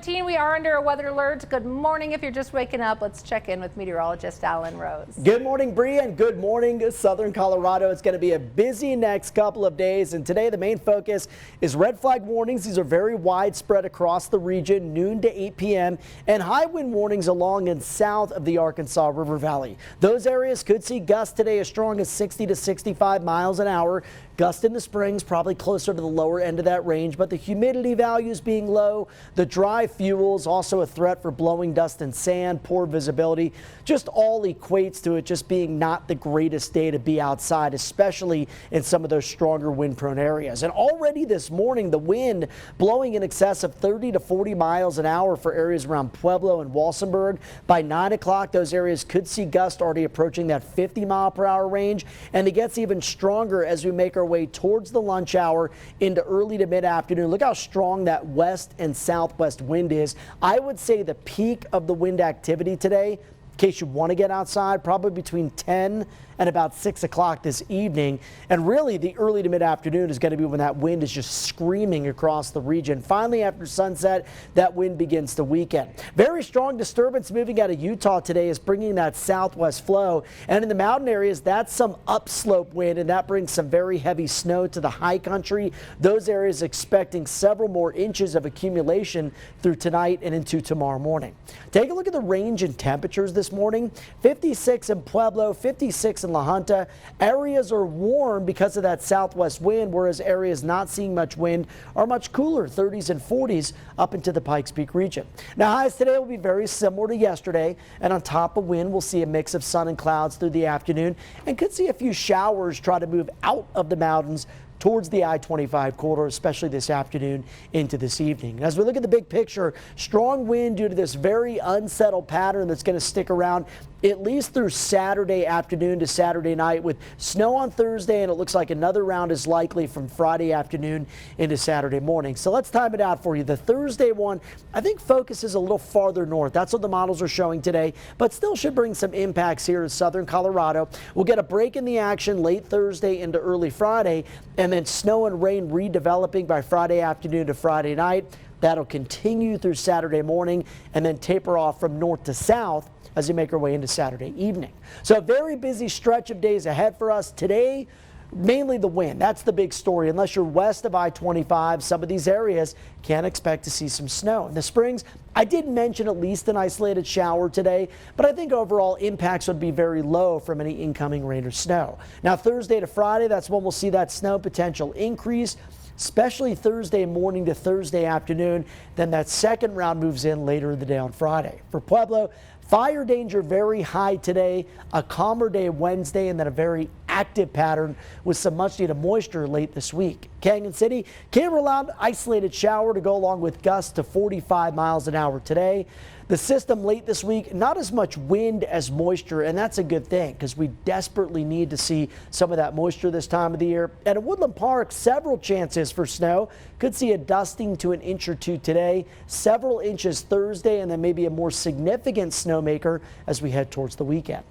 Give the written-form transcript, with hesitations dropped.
6:17. We are under a weather alert. Good morning. If you're just waking up, let's check in with meteorologist Alan Rose. Good morning, Bree, and good morning, Southern Colorado. It's going to be a busy next couple of days, and today the main focus is red flag warnings. These are very widespread across the region, noon to 8 p.m., and high wind warnings along and south of the Arkansas River Valley. Those areas could see gusts today as strong as 60 to 65 miles an hour. Gust in the Springs, probably closer to the lower end of that range, but the humidity values being low, the dry fuels also a threat for blowing dust and sand, poor visibility, just all equates to it just being not the greatest day to be outside, especially in some of those stronger wind prone areas. And already this morning, the wind blowing in excess of 30 to 40 miles an hour for areas around Pueblo and Walsenburg. By 9 o'clock, those areas could see gusts already approaching that 50 mile per hour range, and it gets even stronger as we make our way towards the lunch hour into early to mid-afternoon. Look how strong that west and southwest wind is. I would say the peak of the wind activity today, in case you want to get outside, probably between 10 and about 6 o'clock this evening. And really the early to mid-afternoon is going to be when that wind is just screaming across the region. Finally, after sunset, that wind begins to weaken. Very strong disturbance moving out of Utah today is bringing that southwest flow. And in the mountain areas, that's some upslope wind, and that brings some very heavy snow to the high country. Those areas expecting several more inches of accumulation through tonight and into tomorrow morning. Take a look at the range in temperatures this morning. 56 in Pueblo, 56 in La Junta. Areas are warm because of that southwest wind, whereas areas not seeing much wind are much cooler, 30s and 40s up into the Pikes Peak region. Now, highs today will be very similar to yesterday, and on top of wind, we'll see a mix of sun and clouds through the afternoon and could see a few showers try to move out of the mountains towards the I-25 corridor, especially this afternoon into this evening. As we look at the big picture, strong wind due to this very unsettled pattern that's going to stick around at least through Saturday afternoon to Saturday night, with snow on Thursday, and it looks like another round is likely from Friday afternoon into Saturday morning. So let's time it out for you. The Thursday one, I think, focuses a little farther north. That's what the models are showing today, but still should bring some impacts here to southern Colorado. We'll get a break in the action late Thursday into early Friday, and then snow and rain redeveloping by Friday afternoon to Friday night. That'll continue through Saturday morning and then taper off from north to south as we make our way into Saturday evening. So a very busy stretch of days ahead for us today. Mainly the wind. That's the big story. Unless you're west of I-25, some of these areas can expect to see some snow. In the Springs, I did mention at least an isolated shower today, but I think overall impacts would be very low from any incoming rain or snow. Now, Thursday to Friday, that's when we'll see that snow potential increase, especially Thursday morning to Thursday afternoon. Then that second round moves in later in the day on Friday. For Pueblo, fire danger very high today, a calmer day Wednesday, and then a very active pattern with some much needed moisture late this week. Canyon City, can't rule out isolated shower to go along with gusts to 45 miles an hour today. The system late this week, not as much wind as moisture, and that's a good thing because we desperately need to see some of that moisture this time of the year. And at Woodland Park, several chances for snow. Could see a dusting to an inch or two today, several inches Thursday, and then maybe a more significant snowmaker as we head towards the weekend.